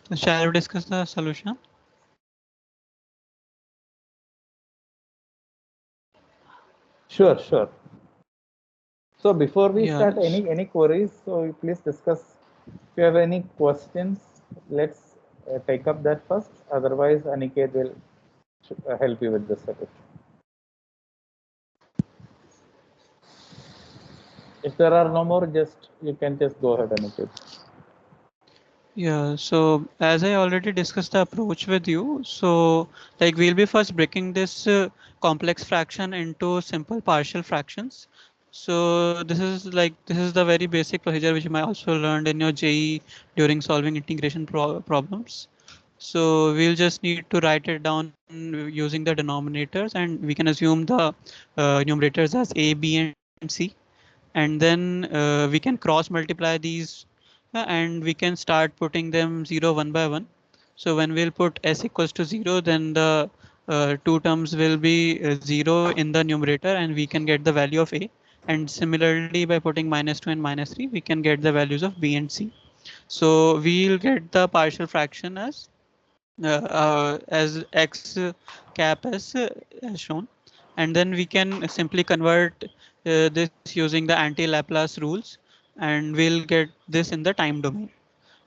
So shall we discuss the solution? Sure, sure. So before we start, Yes. any queries? So please discuss. If you have any questions, let's take up that first. Otherwise, Aniket will help you with the solution. If there are no more, just you can just go ahead, Aniket. Yeah, so as I already discussed the approach with you, so like we'll be first breaking this complex fraction into simple partial fractions. So this is the very basic procedure which you might also learned in your JE during solving integration problems. So we'll just need to write it down using the denominators, and we can assume the numerators as A, B, and C, and then we can cross multiply these and we can start putting them 0 one by one. So when we'll put s equals to 0, then the two terms will be 0 in the numerator and we can get the value of a, and similarly by putting -2 and -3 we can get the values of b and c. So we'll get the partial fraction as x cap as shown, and then we can simply convert this using the anti-Laplace rules, and we'll get this in the time domain.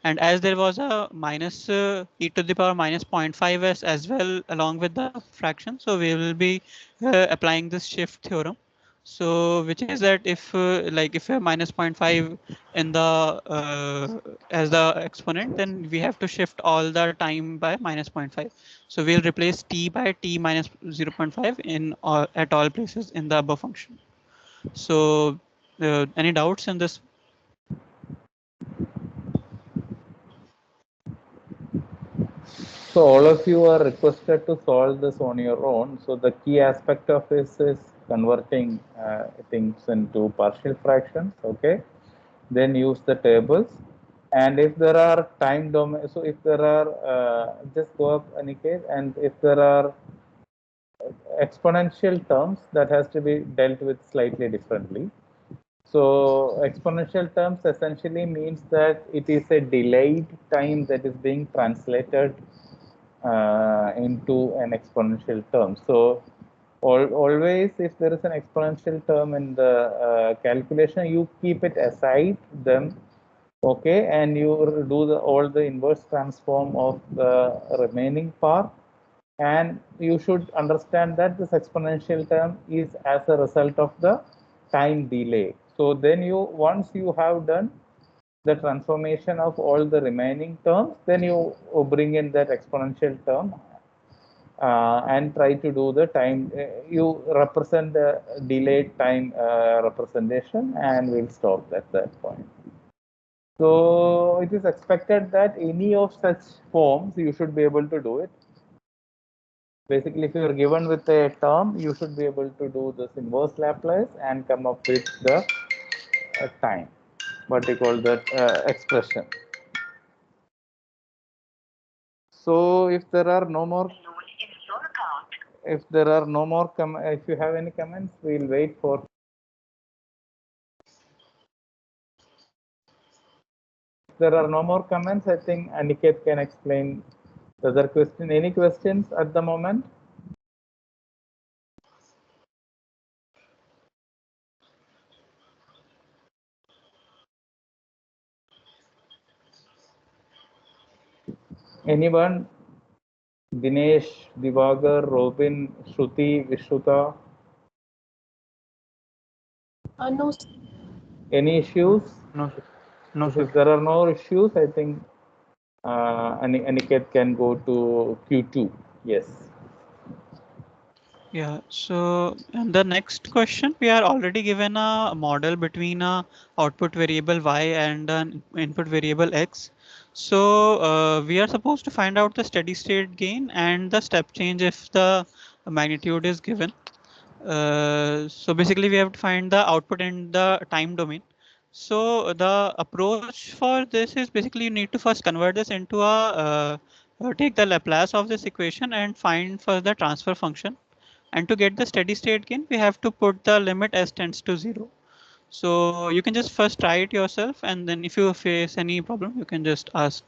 And as there was a minus e to the power minus 0.5s as well along with the fraction, so we will be applying this shift theorem. So which is that if like if we have minus 0.5 in the as the exponent, then we have to shift all the time by minus 0.5. So we'll replace t by t minus 0.5 in at all places in the above function. So any doubts in this? So all of you are requested to solve this on your own. So the key aspect of this is converting things into partial fractions. Okay. Then use the tables. And if there are time domain, so if there are, just go up Aniket, and if there are exponential terms, that has to be dealt with slightly differently. So exponential terms essentially means that it is a delayed time that is being translated into an exponential term. So always if there is an exponential term in the calculation, you keep it aside them, okay, and you do all the inverse transform of the remaining part, and you should understand that this exponential term is as a result of the time delay. So then you, once you have done the transformation of all the remaining terms, then you bring in that exponential term and try to do the time. You represent the delayed time representation, and we'll stop at that point. So it is expected that any of such forms you should be able to do it. Basically, if you are given with a term, you should be able to do this inverse Laplace and come up with the time, what you call that expression. So if there are no more, if there are no more, if you have any comments, we'll wait for. If there are no more comments, I think Aniket can explain the other question. Any questions at the moment? Anyone? Dinesh, Divagar, Robin, Shruti, Vishruta. No. Any issues? No, sir. No, If sir. there are no issues, I think Aniket can go to Q2. Yes. Yeah, so and the next question, we are already given a model between a output variable y and an input variable x. So we are supposed to find out the steady state gain and the step change if the magnitude is given. So basically we have to find the output in the time domain. So the approach for this is basically you need to first convert this into take the Laplace of this equation and find first the transfer function. And to get the steady state gain, we have to put the limit s tends to 0. So you can just first try it yourself, and then if you face any problem, you can just ask.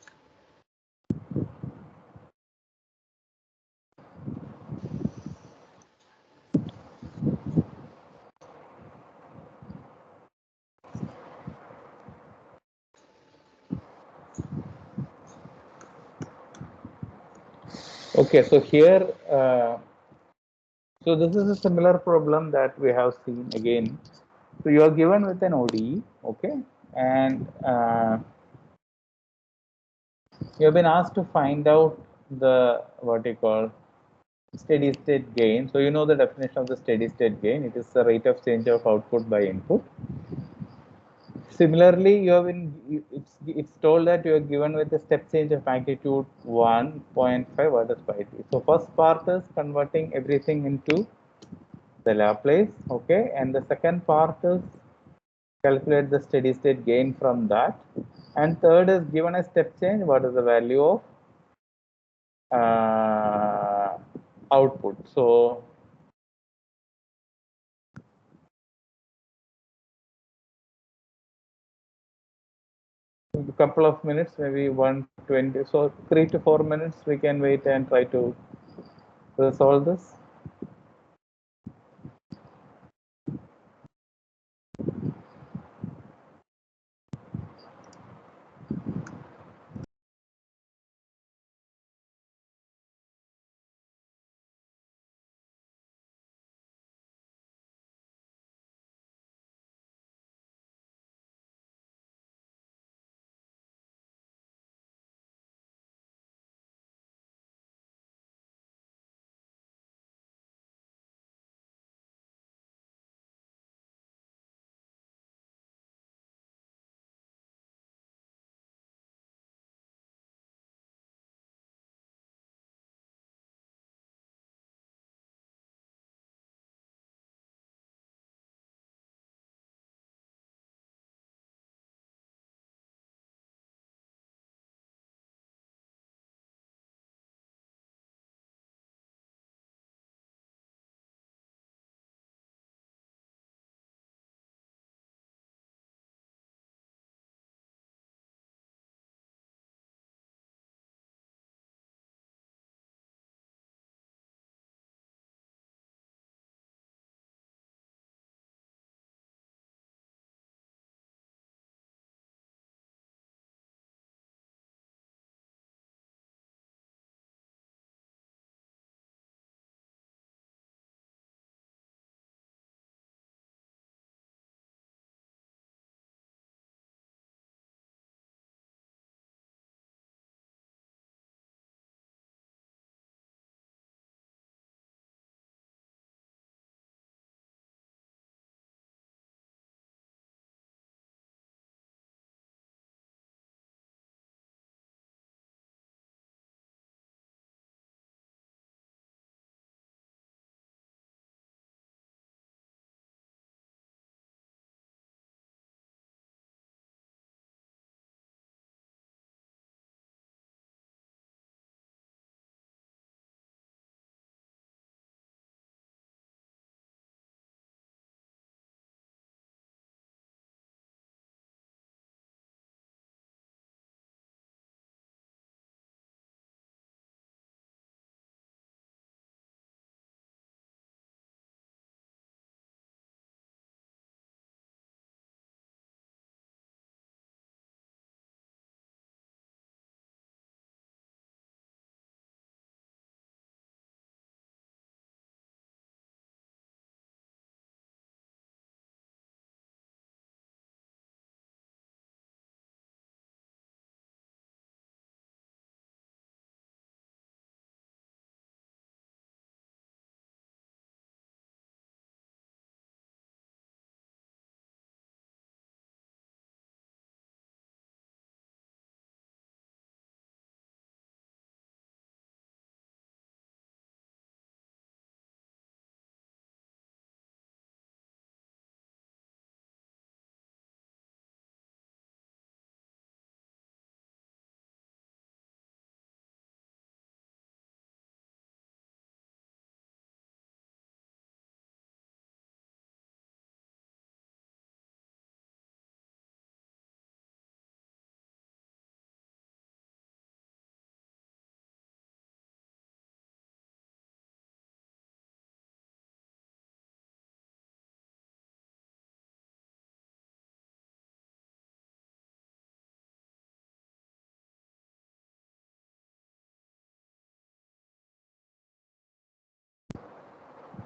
Okay, so here, so this is a similar problem that we have seen again. So you are given with an ODE, okay, and you have been asked to find out the what you call steady state gain. So you know the definition of the steady state gain. It is the rate of change of output by input. Similarly, you have been it's told that you are given with a step change of magnitude 1.5. What is pi t? So first part is converting everything into the Laplace, okay, and the second part is calculate the steady state gain from that, and third is given a step change. What is the value of uh, output? So a couple of minutes, maybe 120, so 3 to 4 minutes we can wait and try to resolve this.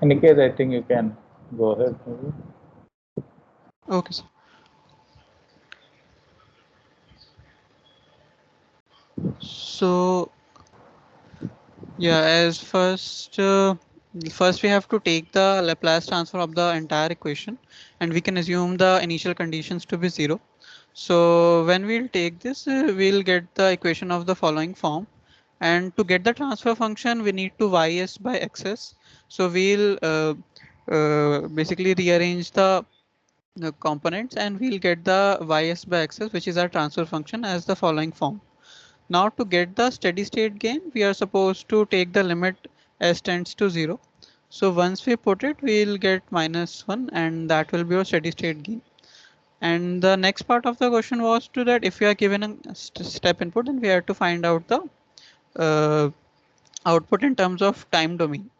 In case, I think you can go ahead. Maybe. Okay, sir. So yeah, as first we have to take the Laplace transform of the entire equation, and we can assume the initial conditions to be zero. So when we'll take this, we'll get the equation of the following form. And to get the transfer function, we need to ys by xs. So we'll basically rearrange the components, and we'll get the ys by xs, which is our transfer function, as the following form. Now to get the steady state gain, we are supposed to take the limit s tends to 0. So once we put it, we'll get -1, and that will be our steady state gain. And the next part of the question was to that if we are given a step input, then we have to find out the uh, output in terms of time domain.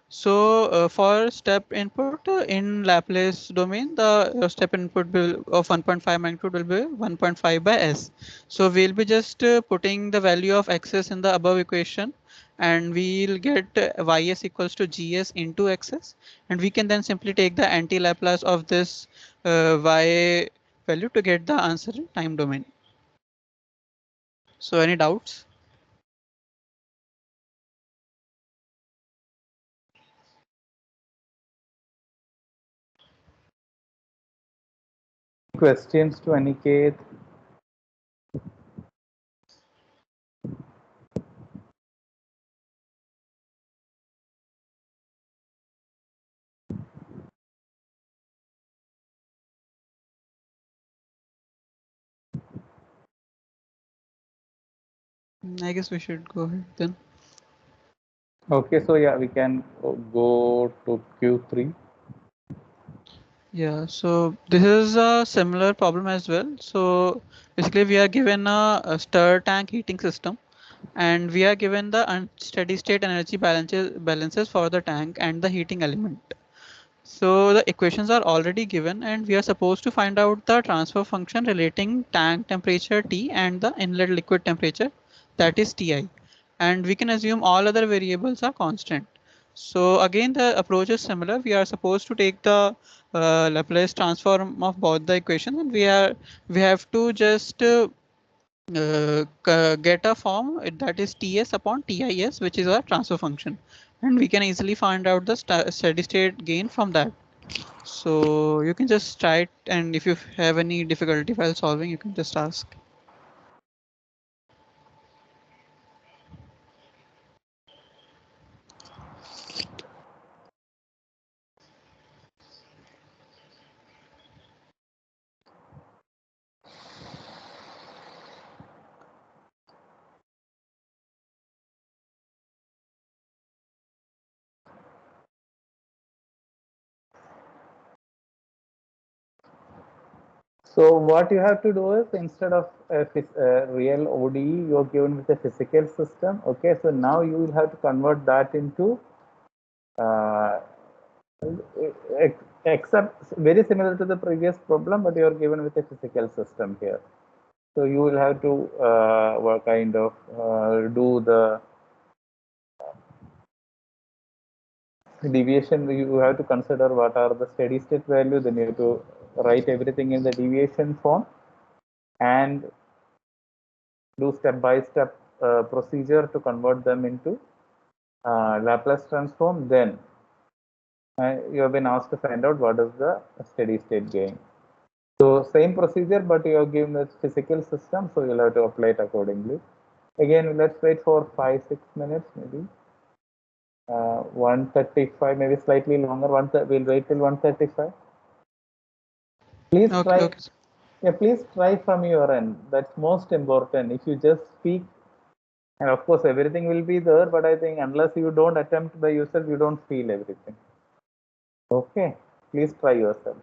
So for step input in Laplace domain, the step input will of 1.5 magnitude will be 1.5 by s. So we'll be just putting the value of xs in the above equation, and we'll get ys equals to gs into xs, and we can then simply take the anti-Laplace of this y value to get the answer in time domain. So any doubts? Questions to Aniket? I guess we should go ahead then. Okay, so yeah, we can go to Q3. Yeah, so this is a similar problem as well. So basically we are given a stir tank heating system, and we are given the steady state energy balances for the tank and the heating element. So the equations are already given, and we are supposed to find out the transfer function relating tank temperature T and the inlet liquid temperature, that is Ti. And we can assume all other variables are constant. So again, the approach is similar. We are supposed to take the Laplace transform of both the equations, and we have to just get a form that is Ts upon Tis, which is our transfer function, and we can easily find out the steady state gain from that. So you can just try it, and if you have any difficulty while solving, you can just ask. So what you have to do is instead of a real ODE, you're given with a physical system. Okay, so now you will have to convert that into uh, except very similar to the previous problem, but you are given with a physical system here. So you will have to kind of do the deviation. You have to consider what are the steady state value. Then you have to write everything in the deviation form and do step by step procedure to convert them into Laplace transform. Then you have been asked to find out what is the steady state gain. So same procedure, but you have given the physical system, so you'll have to apply it accordingly. Again, let's wait for 5-6 minutes, maybe 1:35, maybe slightly longer. We'll wait till 1:35. Please Okay, try. okay. Yeah, please try from your end. That's most important. If you just speak, and of course everything will be there, but I think unless you don't attempt by yourself, you don't feel everything. Okay, please try yourself.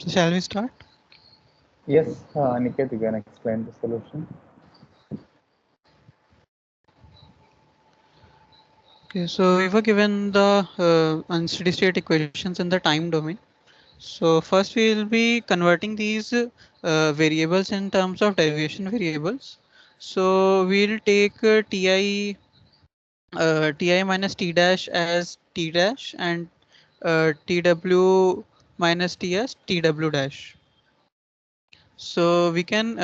So shall we start? Yes, Aniket, you can explain the solution. Okay, so we were given the unsteady state equations in the time domain. So first we will be converting these variables in terms of derivation variables. So we'll take ti minus t dash as t dash and tw minus t as tw dash. So we can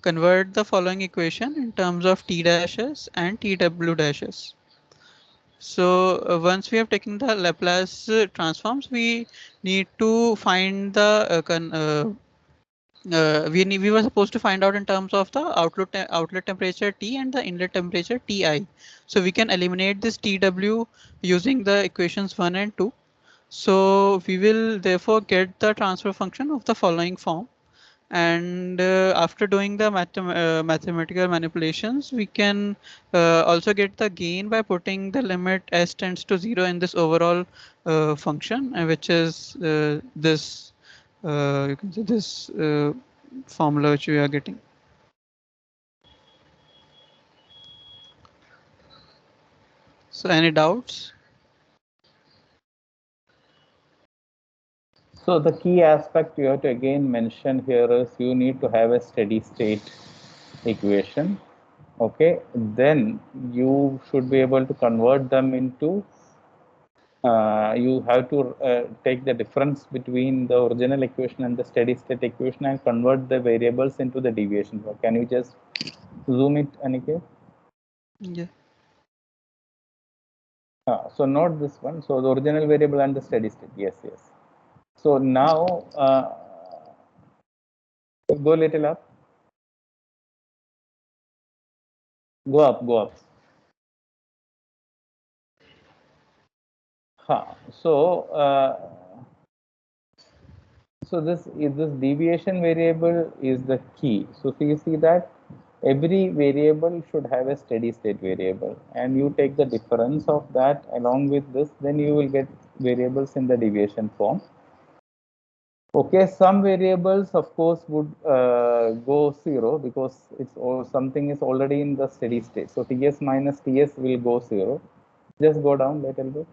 convert the following equation in terms of t dashes and tw dashes. So once we have taken the Laplace transforms, we need to find the we were supposed to find out in terms of the outlet temperature T and the inlet temperature Ti. So we can eliminate this Tw using the equations 1 and 2. So we will therefore get the transfer function of the following form. And after doing the mathematical manipulations, we can also get the gain by putting the limit s tends to 0 in this overall function, which is this you can say this formula which we are getting. So any doubts? So the key aspect you have to again mention here is you need to have a steady state equation. Okay, then you should be able to convert them into you have to take the difference between the original equation and the steady state equation and convert the variables into the deviation. So can you just zoom it, Aniket? Yeah. So not this one. So the original variable and the steady state. Yes, yes. So now go little up, go up, go up. So this deviation variable is the key. So you see that every variable should have a steady state variable, and you take the difference of that along with this, then you will get variables in the deviation form. Okay, some variables of course would go zero because it's all something is already in the steady state. So Ts minus Ts will go zero. Just go down little bit,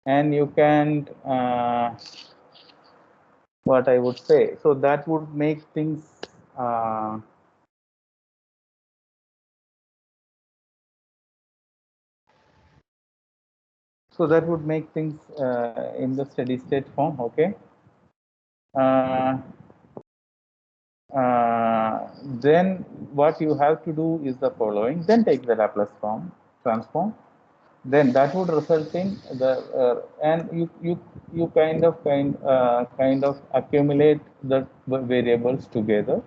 and you can what I would say. So that would make things uh, so that would make things in the steady state form. Okay. Uh, then what you have to do is the following. Then take the Laplace form transform. Then that would result in the and you kind of accumulate the variables together.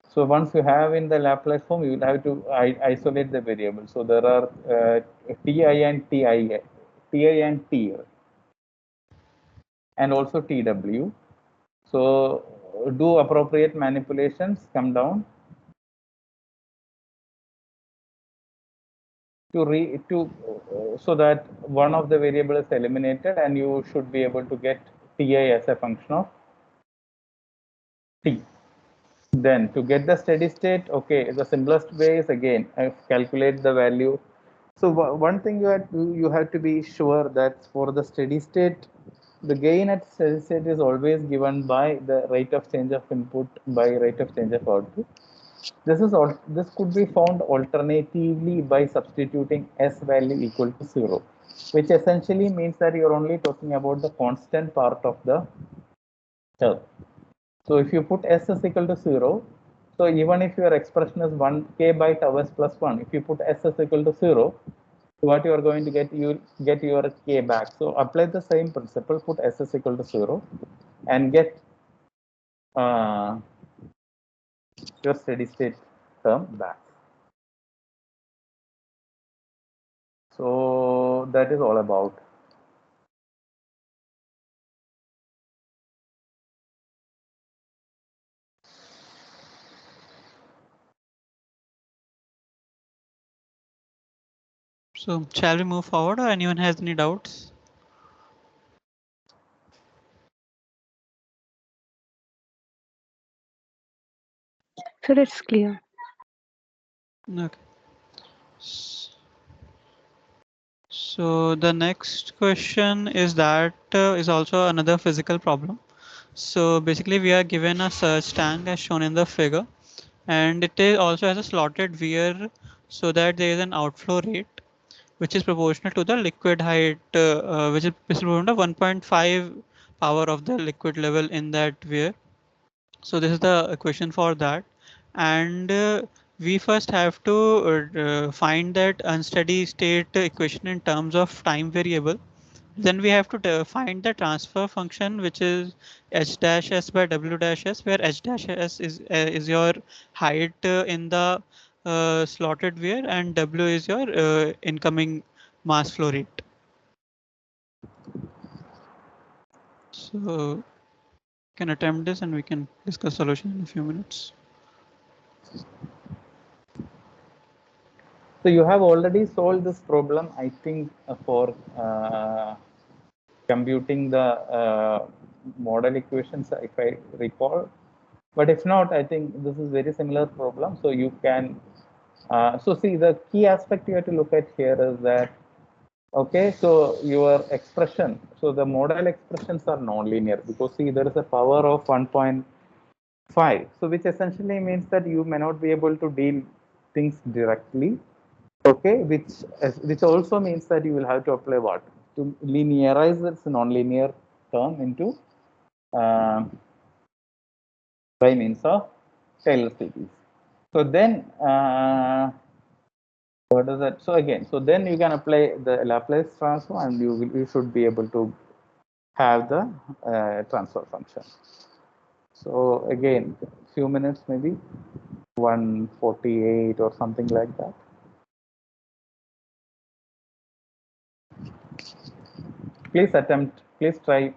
So once you have in the Laplace form, you will have to isolate the variables. So there are Ti and Ti and T, and also Tw. So do appropriate manipulations, come down to so that one of the variable is eliminated, and you should be able to get Ti as a function of T. Then to get the steady state, okay, the simplest way is again calculate the value. So one thing you have to be sure that for the steady state, the gain at steady state is always given by the rate of change of input by rate of change of output. This could be found alternatively by substituting s value equal to 0, which essentially means that you're only talking about the constant part of the term. So if you put s is equal to 0, so even if your expression is 1k by tau s plus 1, if you put s is equal to 0, what you are going to get, you get your k back. So apply the same principle, put s is equal to 0 and get uh, your steady state term back. So that is all about. So shall we move forward or anyone has any doubts? So that's clear. Okay. S- So the next question is that is also another physical problem. So basically we are given a surge tank as shown in the figure, and it is also has a slotted weir so that there is an outflow rate which is proportional to the liquid height, which is proportional to 1.5 power of the liquid level in that weir. So this is the equation for that, and we first have to find that unsteady state equation in terms of time variable. Then we have to find the transfer function, which is h dash s by w dash s, where h dash s is your height in the slotted weir, and w is your incoming mass flow rate. So can attempt this and we can discuss solution in a few minutes. So you have already solved this problem, I think, for computing the model equations, if I recall. But if not, I think this is very similar problem. So you can, so see, the key aspect you have to look at here is that, okay, so your expression, so the model expressions are nonlinear because see, there is a power of 1.5. So which essentially means that you may not be able to deal things directly. Okay, which also means that you will have to apply what? To linearize this non-linear term into uh, by means of Taylor series. So then, what is that? So again, so then you can apply the Laplace transform, and you should be able to have the transfer function. So again, few minutes maybe 148 or something like that. Please attempt. Please try.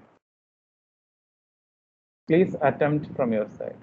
Please attempt from your side.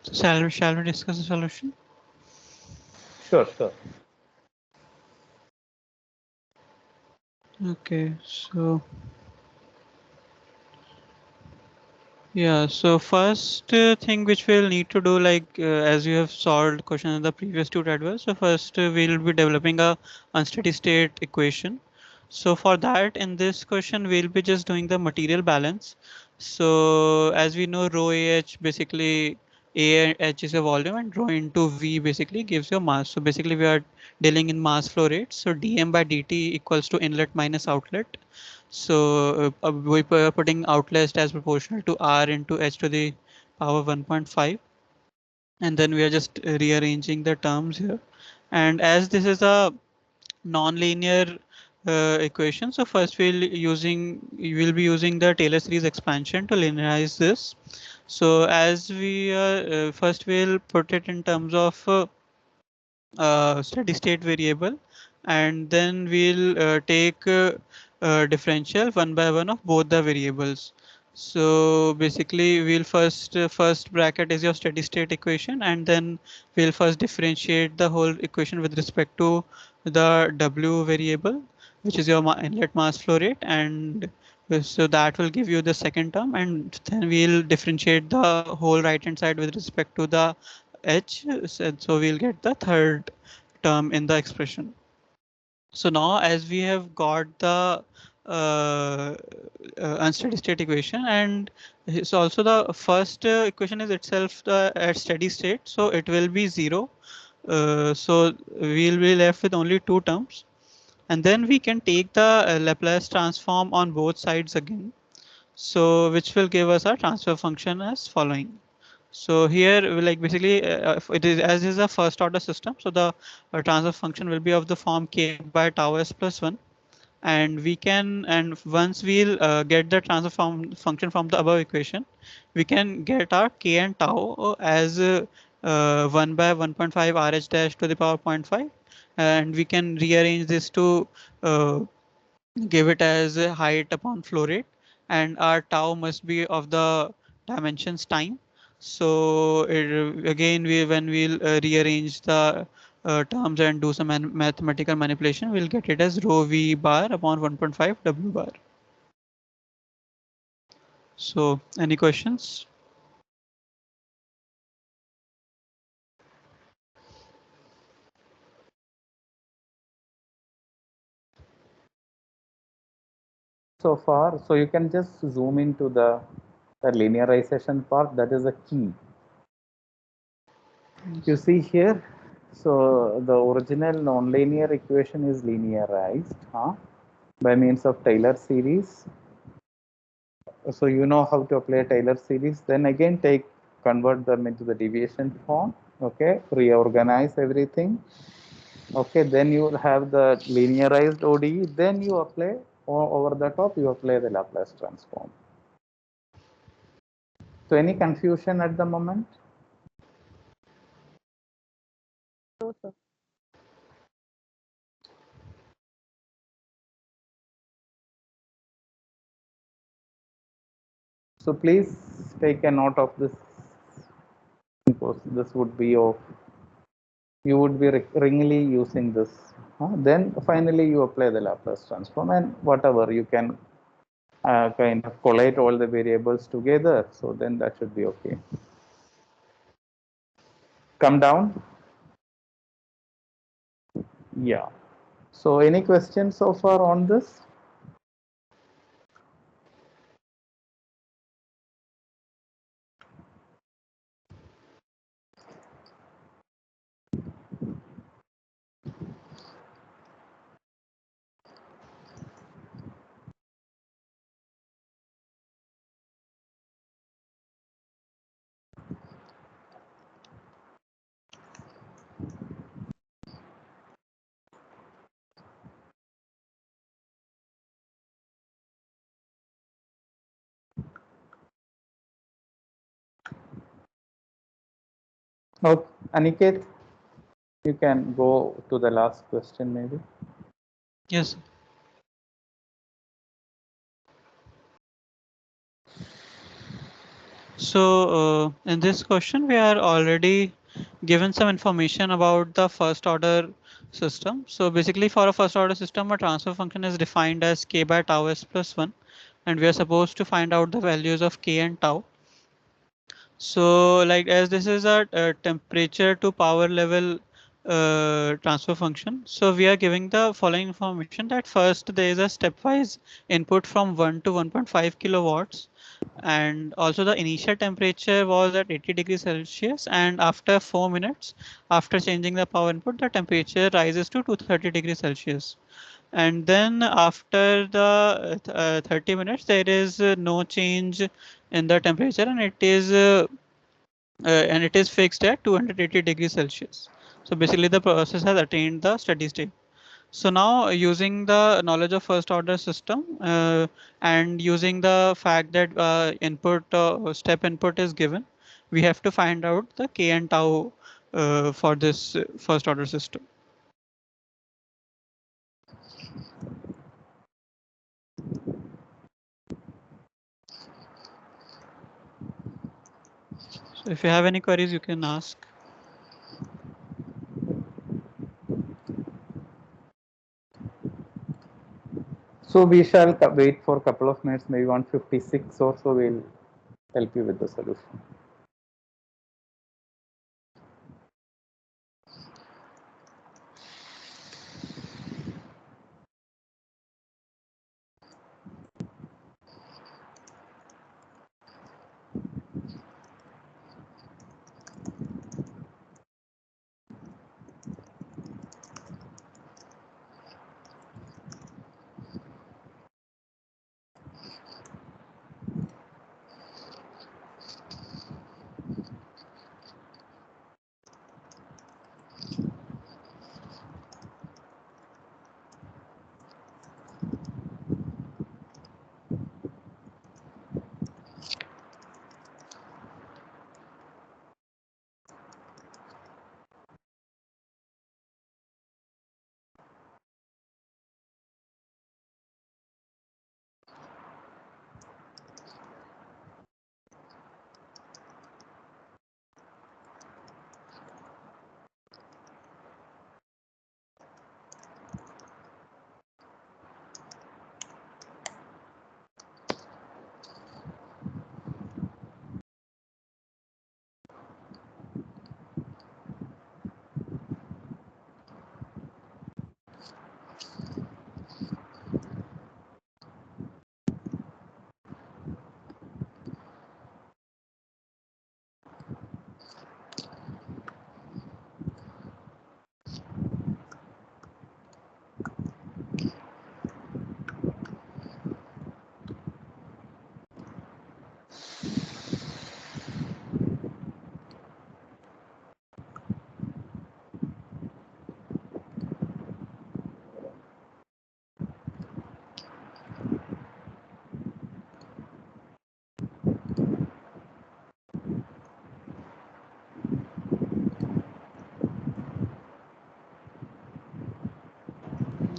So shall we discuss the solution? Sure, sure. Okay, so yeah, so first thing which we'll need to do, like as you have solved question in the previous two tutorials, so first we'll be developing a unsteady state equation. So for that, in this question, we'll be just doing the material balance. So as we know, rho AH basically AH is a volume and rho into V basically gives you mass. So basically we are dealing in mass flow rates. So dm by dt equals to inlet minus outlet. So we are putting outlet as proportional to R into h to the power 1.5, and then we are just rearranging the terms here. And as this is a non-linear equation, so first we will be using the Taylor series expansion to linearize this. So as we first we'll put it in terms of steady state variable, and then we'll take differential one by one of both the variables. So basically we'll first bracket is your steady state equation, and then we'll first differentiate the whole equation with respect to the w variable, which is your inlet mass flow rate, and so that will give you the second term, and then we'll differentiate the whole right hand side with respect to the h, so we'll get the third term in the expression. So now as we have got the unsteady state equation, and it's also the first equation is itself at steady state, so it will be 0. So we'll be left with only two terms, and then we can take the Laplace transform on both sides again, so which will give us our transfer function as following. So here, like basically, if it is as is a first order system, so the transfer function will be of the form k by tau s plus 1, and we can, and once we'll get the transfer function from the above equation, we can get our k and tau as 1 by 1.5 rh dash to the power zero point 0.5, and we can rearrange this to uh, give it as a height upon flow rate, and our tau must be of the dimensions time. So again, when we'll rearrange the terms and do some mathematical manipulation, we'll get it as rho v bar upon 1.5 w bar. So any questions? So far, so you can just zoom into the linearization part. That is the key. You see here, so the original nonlinear equation is linearized by means of Taylor series. So you know how to apply Taylor series. Then again convert them into the deviation form. Okay, reorganize everything. Okay, then you will have the linearized ODE. Then you apply over the top. You apply the Laplace transform. So any confusion at the moment? No, sir. So please take a note of this, because this would be of, you would be ringly using this. Then finally you apply the Laplace transform, and whatever you can kind of collate all the variables together. So then that should be okay. Come down. Yeah. So any questions so far on this? Okay, Aniket, you can go to the last question maybe. Yes. So in this question, we are already given some information about the first order system. So basically for a first order system, a transfer function is defined as k by tau s plus 1. And we are supposed to find out the values of k and tau. So like as this is a temperature to power level transfer function. So we are giving the following information that first there is a stepwise input from 1 to 1.5 kilowatts, and also the initial temperature was at 80 degrees Celsius, and after 4 minutes after changing the power input the temperature rises to 230 degrees Celsius. And then after the 30 minutes there is no change in the temperature, and it is fixed at 280 degrees Celsius. So basically the process has attained the steady state. So now using the knowledge of first order system and using the fact that input step input is given, we have to find out the k and tau for this first order system. So if you have any queries, you can ask. So we shall wait for a couple of minutes, maybe 156 or so. We'll help you with the solution.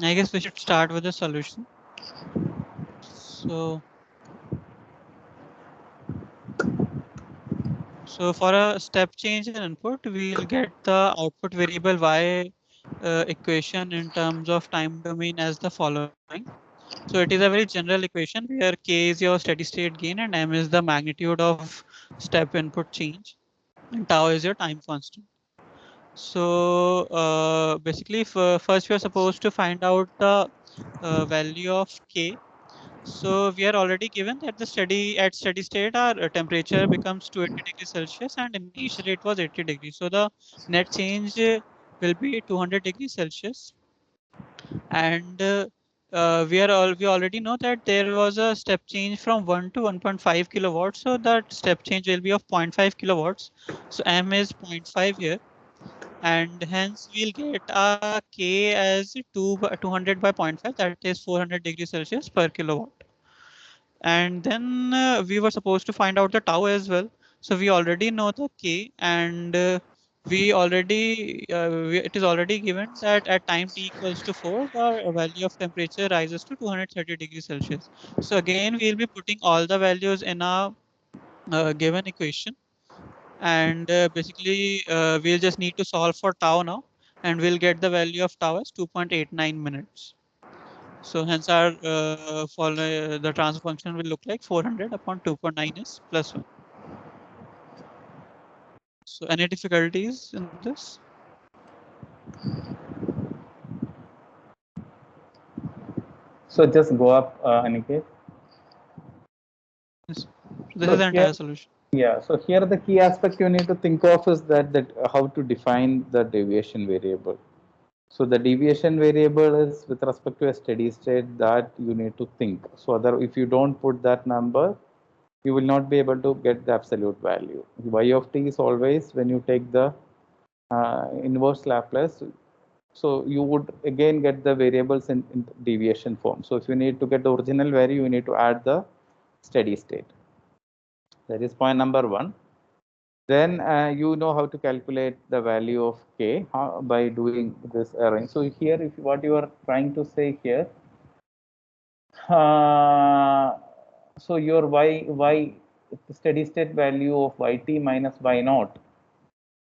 I guess we should start with the solution. So, so for a step change in input, we'll get the output variable y equation in terms of time domain as the following. So it is a very general equation where k is your steady state gain and m is the magnitude of step input change, and tau is your time constant. So basically, first we are supposed to find out the value of k. So we are already given that the steady state our temperature becomes 280 degrees Celsius, and initially it was 80 degrees. So the net change will be 200 degrees Celsius, and we already know that there was a step change from 1 to 1.5 kilowatts. So that step change will be of 0.5 kilowatts. So m is 0.5 here, and hence we'll get a k as 200 by 0.5, that is 400 degrees Celsius per kilowatt. And then we were supposed to find out the tau as well. So we already know the k, and it is already given that at time t equals to 4, the value of temperature rises to 230 degrees Celsius. So again, we'll be putting all the values in a given equation, and basically we'll just need to solve for tau now, and we'll get the value of tau as 2.89 minutes. So hence our the transfer function will look like 400 upon 2.9 is plus 1. So any difficulties in this? So just go up, Aniket. Yes. So this So is the here, entire solution. yeah. So here the key aspect you need to think of is that how to define the deviation variable. So the deviation variable is with respect to a steady state that you need to think. So other, if you don't put that number, you will not be able to get the absolute value. Y of t is always when you take the inverse Laplace. So you would again get the variables in deviation form. So if you need to get the original value, you need to add the steady state. That is point number one. Then you know how to calculate the value of k by doing this arrange. So here, if what you are trying to say here, so your y steady state value of yt minus y naught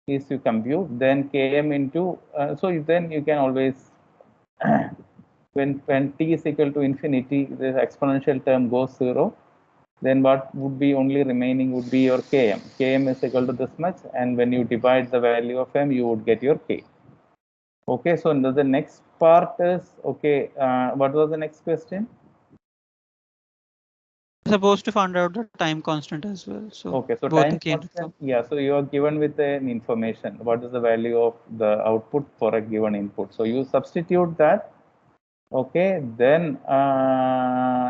is you compute, then km into so then you can always when t is equal to infinity, the exponential term goes 0, then what would be only remaining would be your km. Km is equal to this much, and when you divide the value of m, you would get your k. Okay, so the next part is, okay, what was the next question? Supposed to find out the time constant as well. So Okay, so both the time key and constant, yeah, so you are given with an information, what is the value of the output for a given input. So you substitute that. Okay, then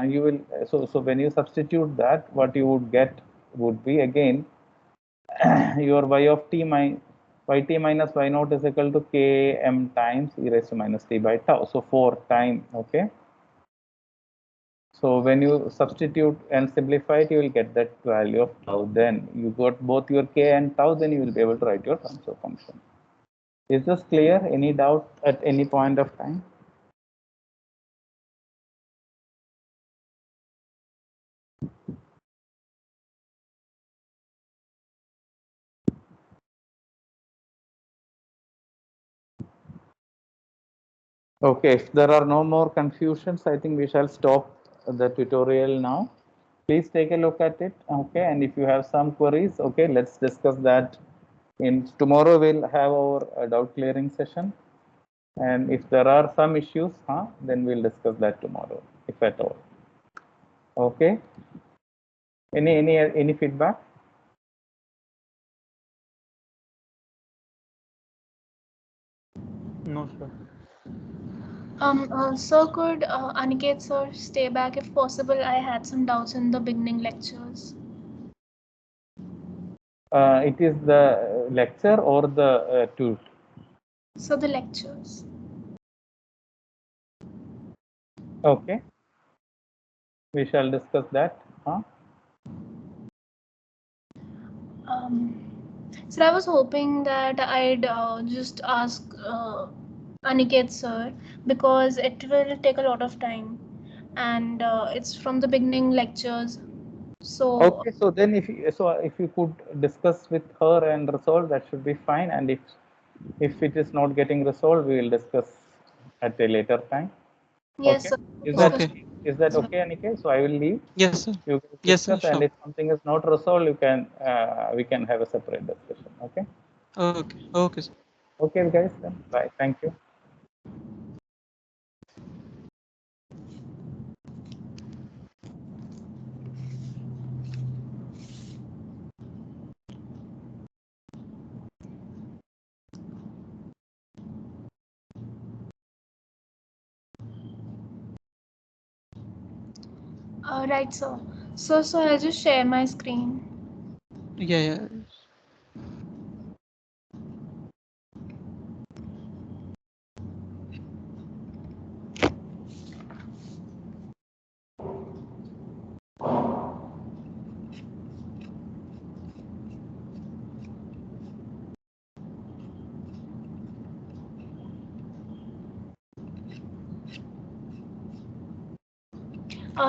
you will, so when you substitute that, what you would get would be again your y of t yt minus y naught is equal to km times e raised to minus t by tau. So 4 time, okay. So when you substitute and simplify it, you will get that value of tau. Then you got both your k and tau, then you will be able to write your transfer function. Is this clear? Any doubt at any point of time? Okay, if there are no more confusions, I think we shall stop the tutorial now. Please take a look at it, okay, and if you have some queries, okay, let's discuss that. In tomorrow we'll have our doubt clearing session, and if there are some issues, then we'll discuss that tomorrow, if at all. Okay. Any feedback? no, sir. Sir, could Aniket sir stay back if possible? I had some doubts in the beginning lectures. It is the lecture or the tool? So the lectures. Okay, we shall discuss that. Um, so I was hoping that I'd just ask Aniket sir because it will take a lot of time, and it's from the beginning lectures. So Okay, so then if you could discuss with her and resolve, that should be fine. And if it is not getting resolved, we will discuss at a later time. yes, Okay, sir, is that discuss Okay. is that as well. okay, Aniket? So I will leave. Yes, sir. You guys Yes, sir. discuss, and Sure. if something is not resolved, you can we can have a separate discussion. Okay. Okay. Okay, sir. Okay, guys. Then bye. Thank you. Right, sir. So I'll just share my screen. Yeah, yeah.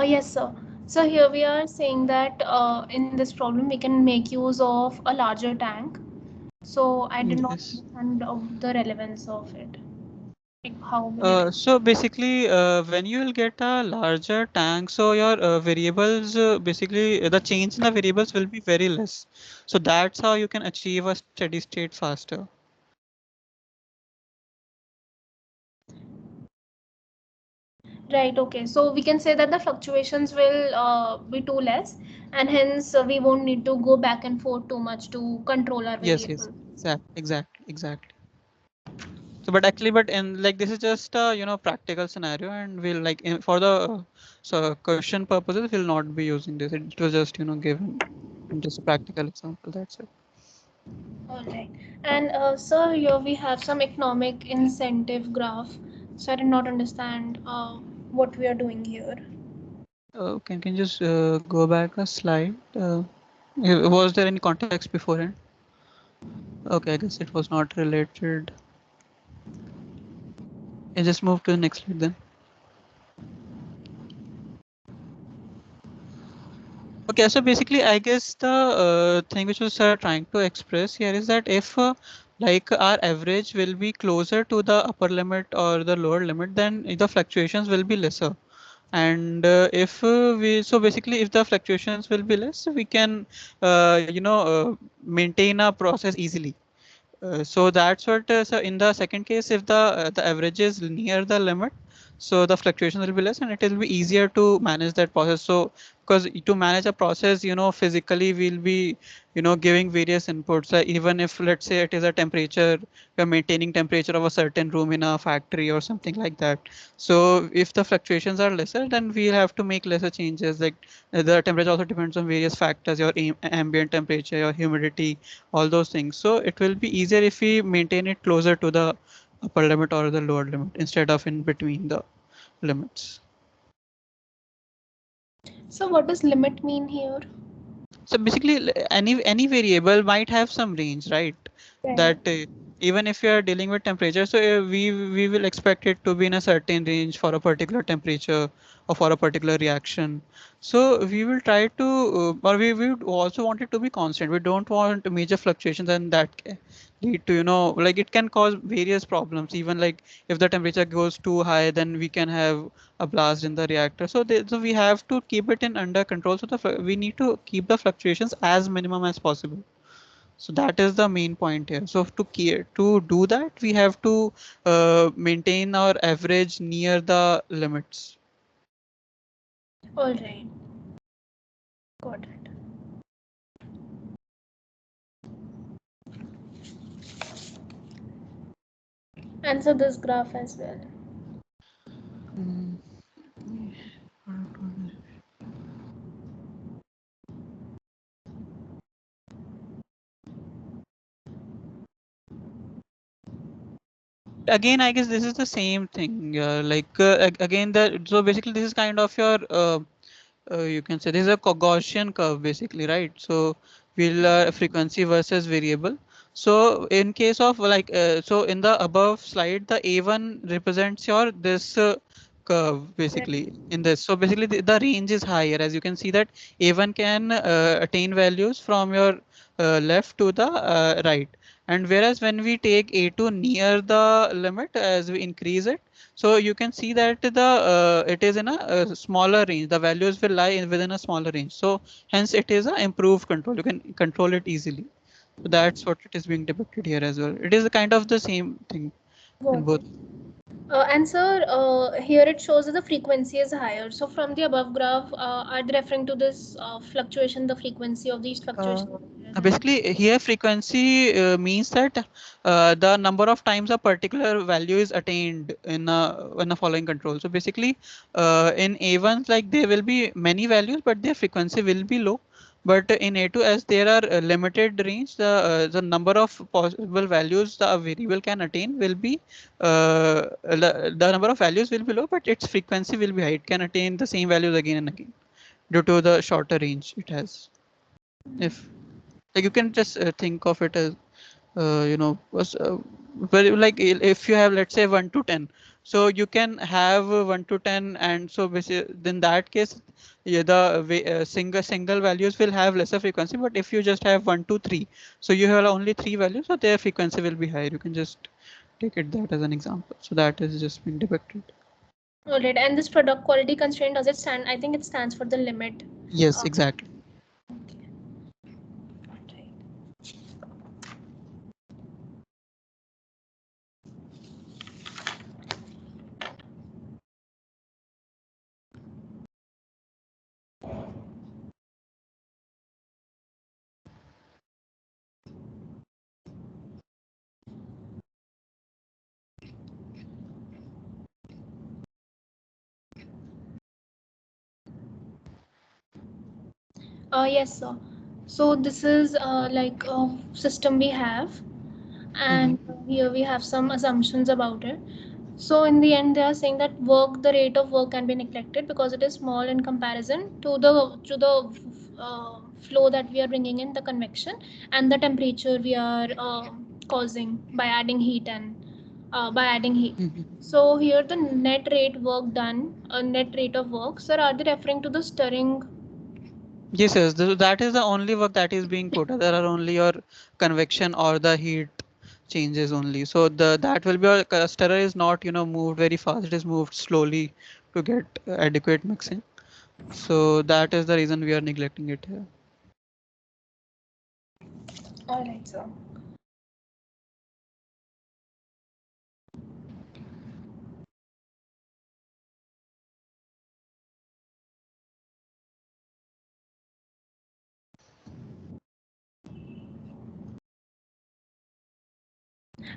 Yes, sir. So here we are saying that in this problem we can make use of a larger tank. So I did not Yes. understand the relevance of it. Like how will it? So basically, when you will get a larger tank, so your variables, basically the change in the variables will be very less. So that's how you can achieve a steady state faster. Right, okay. So we can say that the fluctuations will be too less, and hence we won't need to go back and forth too much to control our Yes, yes, variable. exactly. So, but actually, but in like this is just a practical scenario, and we'll like for the so question purposes, we'll not be using this. It was just given in just a practical example. That's it. All right. And sir, here we have some economic incentive graph. So I did not understand what we are doing here. Can you just go back a slide? Was there any context beforehand? Okay, I guess it was not related. I just move to the next slide then. Okay, so basically, I guess the thing which was trying to express here is that if like our average will be closer to the upper limit or the lower limit, then the fluctuations will be lesser. And if we so basically if the fluctuations will be less, we can maintain a process easily. So that's what. So in the second case, if the average is near the limit, so the fluctuation will be less, and it will be easier to manage that process. So because to manage a process, physically we'll be, giving various inputs. Even if let's say it is a temperature, we're maintaining temperature of a certain room in a factory or something like that. So if the fluctuations are lesser, then we'll have to make lesser changes. Like the temperature also depends on various factors, your ambient temperature, your humidity, all those things. So it will be easier if we maintain it closer to the upper limit or the lower limit instead of in between the limits. So what does limit mean here? So basically, any variable might have some range, right? Right. That even if you are dealing with temperature, so we will expect it to be in a certain range for a particular temperature or for a particular reaction. So we will try to, or we would also want it to be constant. We don't want major fluctuations, and that lead to like it can cause various problems. Even like if the temperature goes too high, then we can have a blast in the reactor. So we have to keep it in under control. So we need to keep the fluctuations as minimum as possible. So that is the main point here. So to do that, we have to maintain our average near the limits. All right. Got it. Answer this graph as well. Mm, Again, I guess this is the same thing. Again, so basically this is kind of your you can say this is a Gaussian curve basically, right? So we'll frequency versus variable. So in case of like so in the above slide, the A1 represents your this curve Right. basically in this. So basically the range is higher, as you can see that A1 can attain values from your left to the right. And whereas when we take A2 near the limit as we increase it, so you can see that it is in a smaller range. The values will lie within a smaller range. So hence it is a improved control. You can control it easily. So that's what it is being depicted here as well. It is a kind of the same thing in Got both. it. And sir, here it shows that the frequency is higher. So from the above graph, are they referring to this fluctuation, the frequency of these Uh, fluctuations is higher than Basically, here frequency means that the number of times a particular value is attained in a following control. So basically, in A1, like there will be many values, but their frequency will be low. But in A2, as there are limited range, the number of possible values the variable can attain will be the number of values will be low, but its frequency will be high. It can attain the same values again and again due to the shorter range it has. If like you can just think of it as very like if you have let's say 1 to 10, So you can have 1 to 10, and so in that case, yeah, the single values will have lesser frequency. But if you just have 1 to 3, so you have only three values, so their frequency will be higher. You can just take it that as an example. So that is just been depicted. All right. And this product quality constraint, does it stand? I think it stands for the limit. Yes, Uh, exactly. okay. All right. Yes, sir. So this is like a system we have, Hmm. and here we have some assumptions about it. So in the end, they are saying that the rate of work can be neglected because it is small in comparison to the flow that we are bringing in, the convection, and the temperature we are causing by adding heat by adding heat. So here the net rate work done, net rate of work. Sir, are they referring to the stirring? Yes, yes, that is the only work that is being quoted. There are only your convection or the heat changes only. So the that will be your stirrer is not moved very fast. It is moved slowly to get adequate mixing. So that is the reason we are neglecting it here. All right, sir.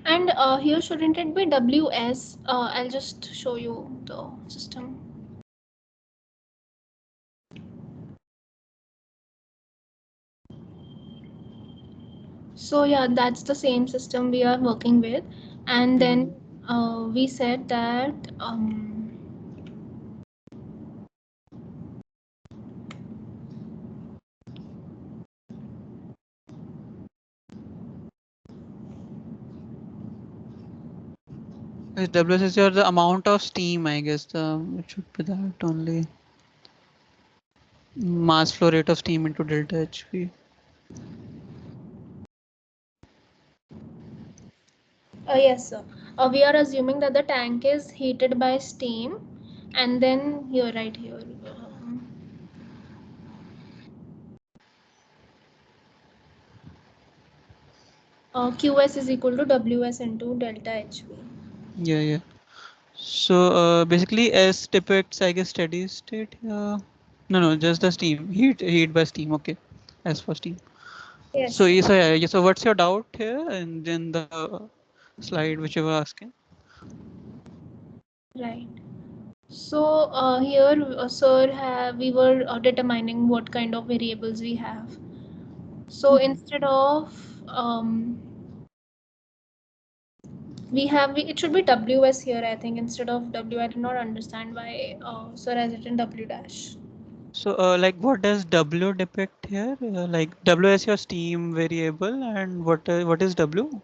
And here shouldn't it be WS? I'll just show you the system. So yeah, that's the same system we are working with. And then Hmm. we said that WS is your the amount of steam, I guess. It should be that only mass flow rate of steam into delta HP. yes, sir. We are assuming that the tank is heated by steam, and then here, right here, QS is equal to WS into delta HV. Yeah, yeah. So basically, S depicts, I guess, steady state. No, no, just the steam. Heat by steam. Okay, S for steam. Yes, So, sir. so yeah, yeah. So what's your doubt here? And in the slide which you were asking. Right. So here, sir, we were determining what kind of variables we have. So Mhm. instead of it should be WS here, I think, instead of W. I did not understand why sir has written W dash. So like, what does W depict here? Like W is your steam variable, and what is W?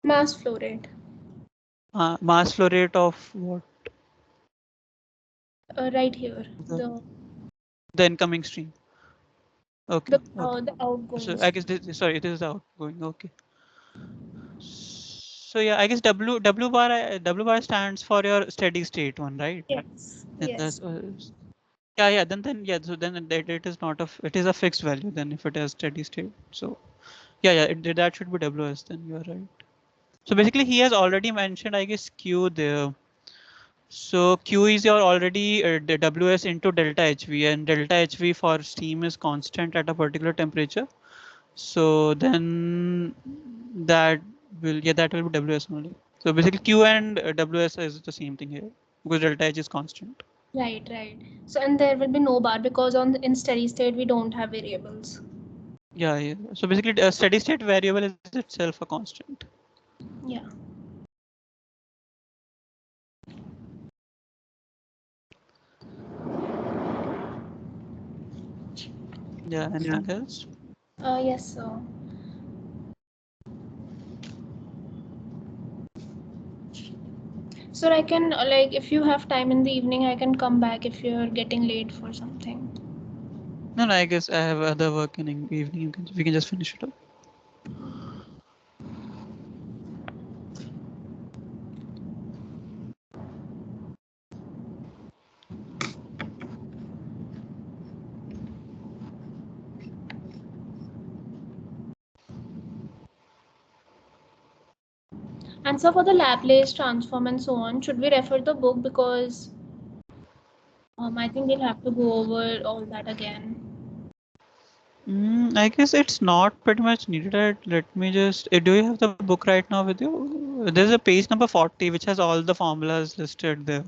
Mass flow rate. Mass flow rate of what? Right here, The, the incoming stream. Okay, okay. the So outgoing I stream. guess sorry, it is the outgoing. Okay. So yeah, I guess W bar stands for your steady state one, right? Yes, And yes, that's yeah, yeah. Then yeah. So then it is not it is a fixed value. Then if it has steady state, so yeah, yeah. That should be WS. Then you are right. So basically, he has already mentioned, I guess, Q there. So Q is your already the WS into delta HV, and delta HV for steam is constant at a particular temperature. So then that that will be WS only. So basically Q and WS is the same thing here because delta H is constant. right, right. So and there will be no bar because in steady state we don't have variables. Yeah, yeah. So basically a steady state variable is itself a constant. Yeah. Yeah, Yeah. anything else? Yes, sir. So I can like if you have time in the evening, I can come back if you're getting late for something. No, no, I guess I have other work in evening. We can just finish it up. And so for the Laplace transform and so on, should we refer the book because I think we'll have to go over all that again. I guess it's not pretty much needed. Let me just. Do you have the book right now with you? There's a page number 40 which has all the formulas listed there.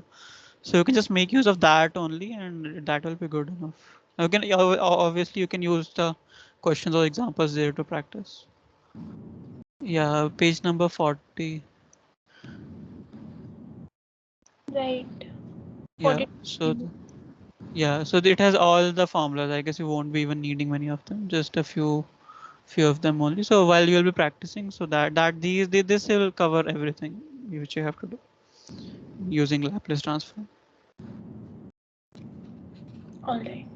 So you can just make use of that only, and that will be good enough. You can obviously you can use the questions or examples there to practice. Yeah, page number 40. Right. Yeah. 42. Yeah, so it has all the formulas. I guess you won't be even needing many of them. Just a few of them only. So while you will be practicing, so this will cover everything which you have to do using Laplace transform. All right.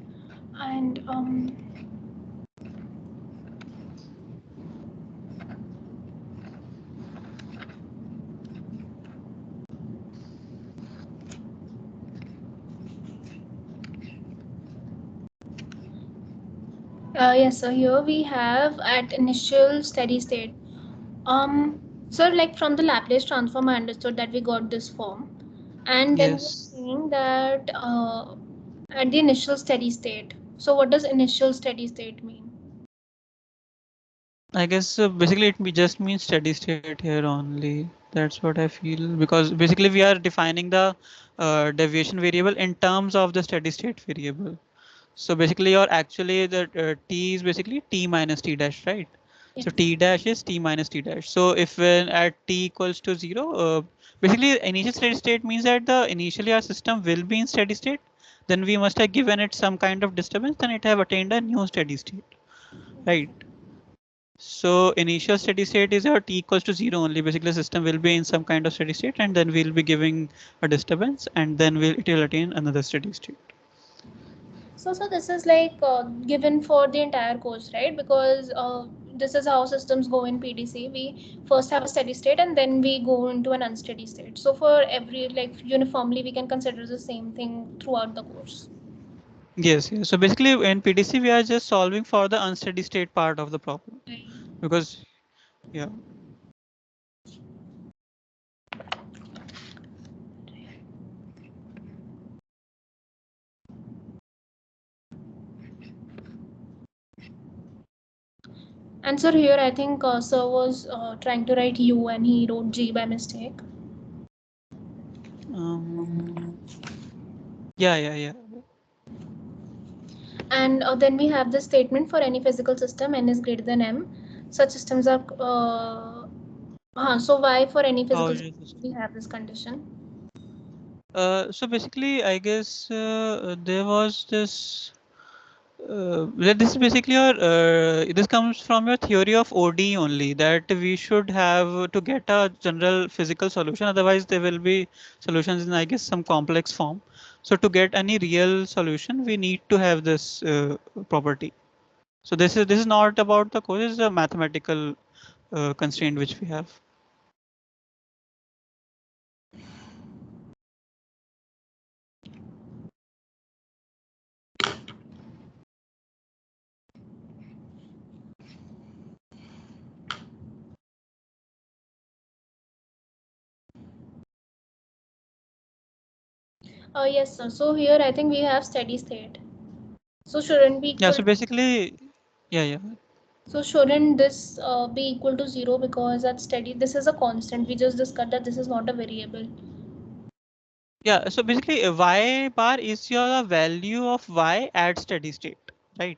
And yes, so here we have at initial steady state. Um, so like from the Laplace transform, I understood that we got this form, and then we're Yes, saying that at the initial steady state. So what does initial steady state mean? I guess basically just means steady state here only. That's what I feel because basically we are defining the deviation variable in terms of the steady state variable. So basically your actually the t is basically t minus t dash, right? So Yes. t dash is t minus t dash. So if when at t equals to 0, basically initial steady state means that the initially our system will be in steady state. Then we must have given it some kind of disturbance, then it have attained a new steady state, right? So initial steady state is your t equals to 0 only. Basically, the system will be in some kind of steady state, and then we'll be giving a disturbance, and then it will attain another steady state. So this is like given for the entire course, right? Because this is how systems go in PDC. We first have a steady state and then we go into an unsteady state. So for every like uniformly, we can consider the same thing throughout the course. Yes, yes. So basically, in PDC, we are just solving for the unsteady state part of the problem Right. because, yeah. And so here, I think sir was trying to write U and he wrote G by mistake. Um, yeah, yeah, yeah. And then we have the statement for any physical system n is greater than m. Such systems are. So why for any physical Closure system we system. have this condition? So basically, I guess there was this. This is basically your. This comes from your theory of OD only. That we should have to get a general physical solution. Otherwise, there will be solutions in, I guess, some complex form. So to get any real solution, we need to have this property. So this is not about the code. This is a mathematical constraint which we have. Yes, sir. So here I think we have steady state. So shouldn't be Yeah. equal. So basically, yeah, yeah. So shouldn't this be equal to zero because at steady this is a constant. We just discussed that this is not a variable. Yeah, so basically y bar is your value of y at steady state, right?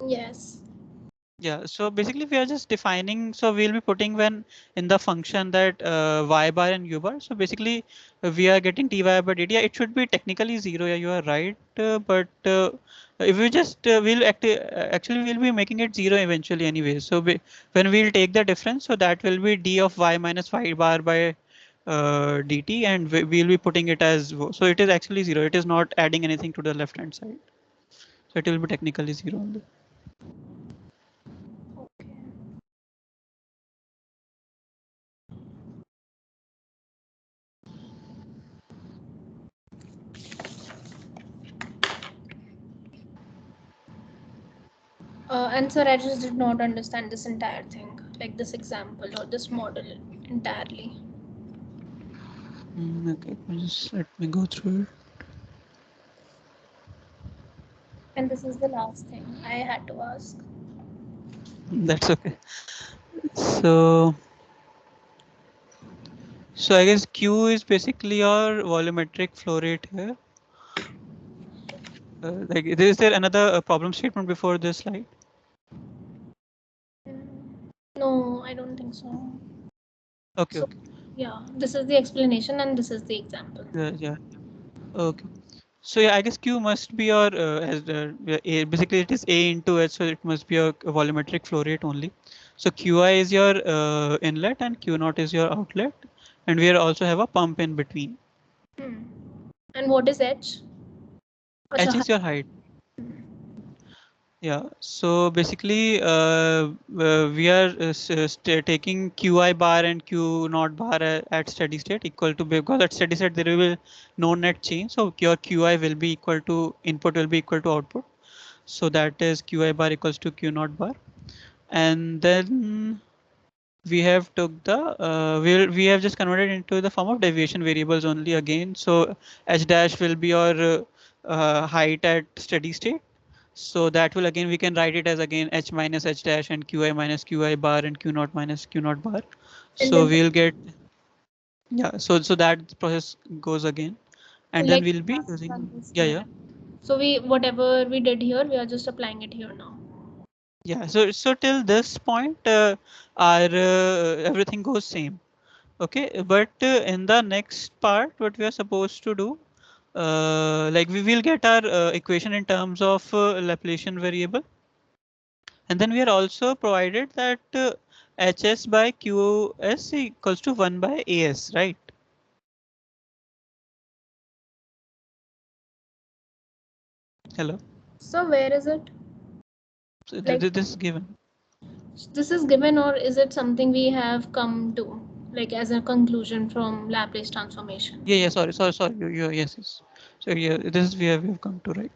Yes. Yeah, so basically we are just defining, so we'll be putting when in the function that y bar and u bar. So basically we are getting dy by dt. Yeah, it should be technically zero. Yeah, you are right. But if we just actually we'll be making it zero eventually anyway. So when we'll take the difference, so that will be d of y minus y bar by dt, and we'll be putting it as so it is actually zero. It is not adding anything to the left hand side. So it will be technically zero only. Okay. And sir, I just did not understand this entire thing, like this example or this model entirely. Okay, just let me go through it. And this is the last thing I had to ask. That's okay. So, so I guess Q is basically your volumetric flow rate here. Like, is there another problem statement before this slide? No, I don't think so. Okay, So, okay. yeah, this is the explanation and this is the example. Yeah. Okay. So yeah, I guess Q must be your basically it is A into H, so it must be your volumetric flow rate only. So Qi is your inlet and Q naught is your outlet, and we also have a pump in between. Hmm. And what is H? Acha, H is your height. Yeah, so basically we are taking Qi bar and Q naught bar at steady state equal to, because at steady state there will be no net change. So your Qi will be equal to input will be equal to output. So that is Qi bar equals to Q naught bar. And then we have took the we have just converted into the form of deviation variables only again. So H dash will be your height at steady state. So that will again we can write it as again H minus H dash and Qi minus Qi bar and Q naught minus Q naught bar. and So then we'll get, yeah. So that process goes again, and then like we'll be just using, run this yeah. theorem. So we whatever we did here, we are just applying it here now. Yeah. So till this point, our everything goes same. Okay, but in the next part, what we are supposed to do, like we will get our equation in terms of Laplacian variable, and then we are also provided that HS by QS equals to 1 by AS, right? Hello. So where is it? So Like this is given. this is given or is it something we have come to like as a conclusion from Laplace transformation? Yeah. Sorry. Yes. So yeah, this is where we have come to, right?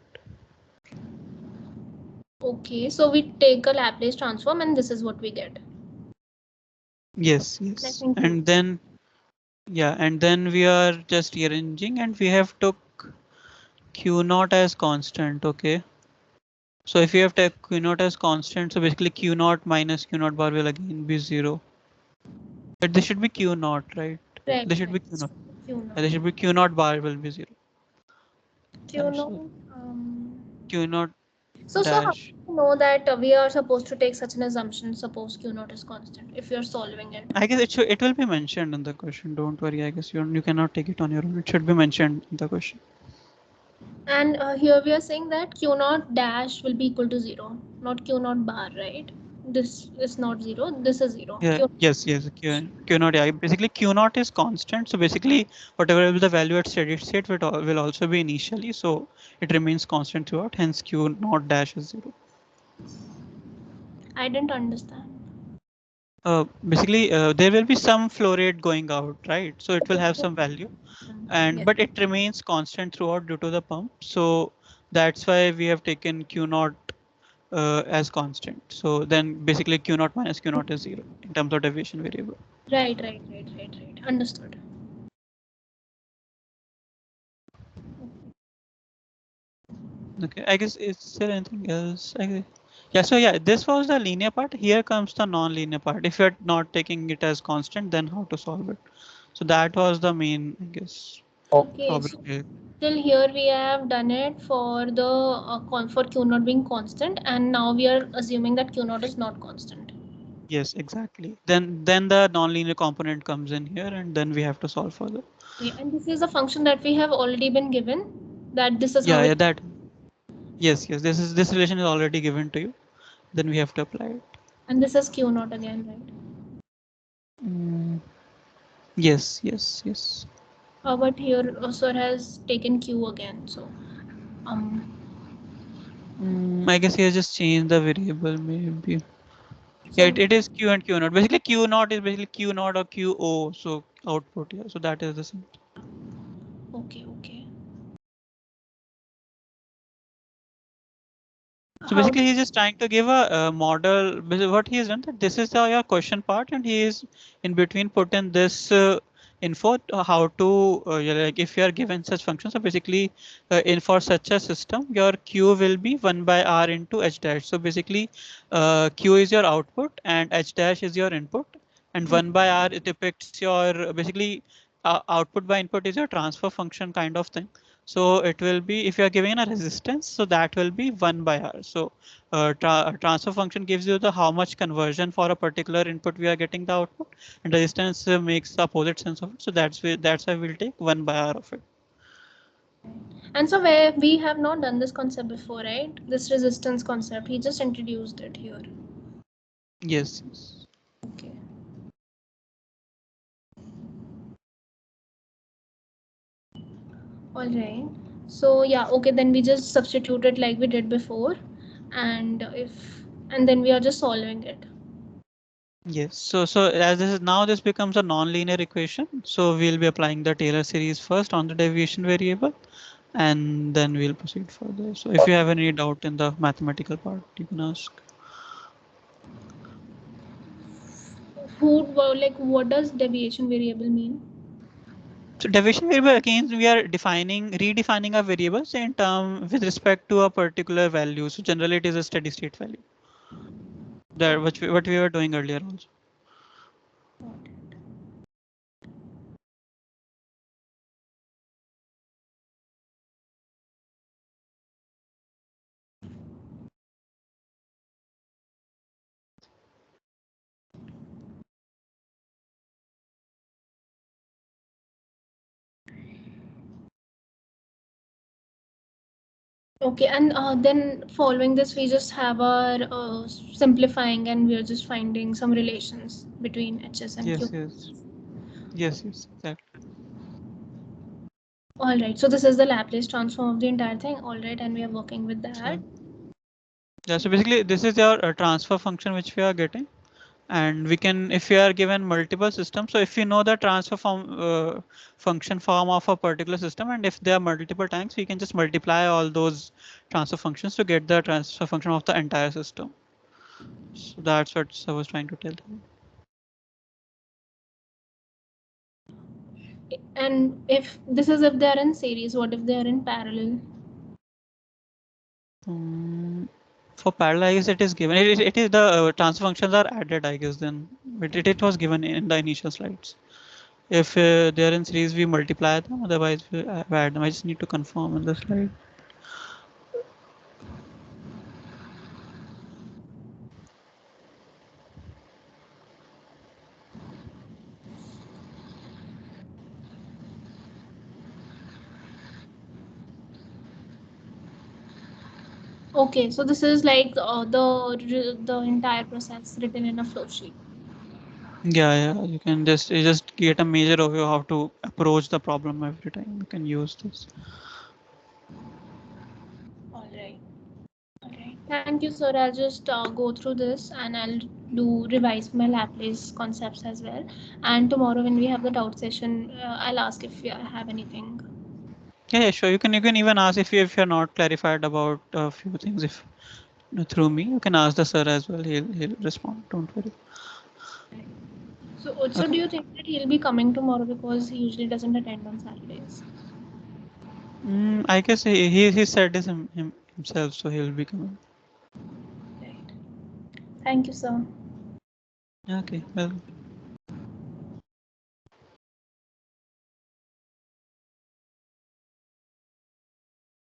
Okay, so we take a Laplace transform and this is what we get. Like Yes. conclusion. And then, yeah, and then we are just rearranging, and we have took Q naught as constant. Okay. So if you have take Q naught as constant, so basically Q naught minus Q naught bar will again be zero. But this should be Q naught, right? Right, This should right. be Q naught. Q This naught. should be Q naught bar will be zero. Q So naught. Q naught So how do dash. you know that we are supposed to take such an assumption? Suppose Q naught is constant if you're solving it. I guess it will be mentioned in the question. Don't worry. I guess you cannot take it on your own. It should be mentioned in the question. And here we are saying that Q naught dash will be equal to zero, not Q naught bar, right? This is not zero. This is zero. Yeah. Q. Yes. Q naught. Yeah. Basically Q naught is constant. So basically whatever will the value at steady state will also be initially. So it remains constant throughout. Hence Q naught dash is zero. I didn't understand. Basically there will be some flow rate going out, right? So it will have Okay. some value, and Yes. but it remains constant throughout due to the pump. So that's why we have taken Q naught as constant. So then basically Q naught minus Q naught is zero in terms of deviation variable. Right. Understood. Okay, I guess is there anything else? Yeah, so yeah, this was the linear part. Here comes the non-linear part. If you're not taking it as constant, then how to solve it? So that was the main, I guess, Okay. problem So here. Till here we have done it for the for Q not being constant, and now we are assuming that Q not is not constant. Yes, exactly. Then the nonlinear component comes in here, and then we have to solve further. Okay, and this is a function that we have already been given, that this is how Yeah, it, yeah, that. Yes, yes. This relation is already given to you. Then we have to apply it. and this is Q not again, right? Mm, yes, yes, yes. But here sir has taken Q again, so um, I guess he has just changed the variable maybe. Yeah, so it is Q and Q naught. Basically, Q naught is basically Q naught or QO. So output. Yeah. So that is the same. okay, okay. So How? basically, he's just trying to give a model. What he has done that this is the your question part, and he is in between put in this info how to yeah, like if you are given such functions. So basically, in for such a system, your Q will be 1/r into h dash. So basically, Q is your output and h dash is your input, and 1/r it depicts your basically output by input is your transfer function kind of thing. So it will be if you are giving a resistance, so that will be 1/r. So transfer function gives you the how much conversion for a particular input we are getting the output, and resistance makes the opposite sense of it. So that's why we'll take 1/r of it. And so where we have not done this concept before, right? This resistance concept. He just introduced it here. Yes, yes, Okay. All right. So yeah, okay. Then we just substitute it like we did before, and if and then we are just solving it. yes. So as this is now this becomes a non-linear equation. So we'll be applying the Taylor series first on the deviation variable, and then we'll proceed further. So if you have any doubt in the mathematical part, you can ask. Who like what does deviation variable mean? So deviation variable again we are redefining a variables in term with respect to a particular value. So generally it is a steady state value. That what we were doing earlier also. Okay, and then following this, we just have our simplifying, and we are just finding some relations between HS and Q. Yes, yes, yes, yes, exactly. All right, so this is the Laplace transform of the entire thing. All right, and we are working with that. So yeah, so basically this is your transfer function which we are getting, and we can if we are given multiple systems. So if you know the transfer function form of a particular system, and if there are multiple tanks, we can just multiply all those transfer functions to get the transfer function of the entire system. So that's what I was trying to tell you. And if this is if they are in series, what if they are in parallel? Um, for parallel, I guess it is given. It is the transfer functions are added, I guess. Then it was given in the initial slides. If they are in series, we multiply them. Otherwise, we add them. I just need to confirm in the slide. Okay, so this is like the entire process written in a flow sheet. Yeah, yeah. You just get a major overview how to approach the problem every time. You can use this. All right. All right. Thank you, sir. I'll just go through this and I'll do revise my Laplace concepts as well. And tomorrow, when we have the doubt session, I'll ask if you have anything. Yeah, yeah, sure. You can even ask if you're not clarified about a few things. If through me, you can ask the sir as well. He'll respond. Don't worry. So Okay. do you think that he'll be coming tomorrow because he usually doesn't attend on Saturdays? I guess he said this himself, so he'll be coming. Right. Thank you, sir. Okay. Well.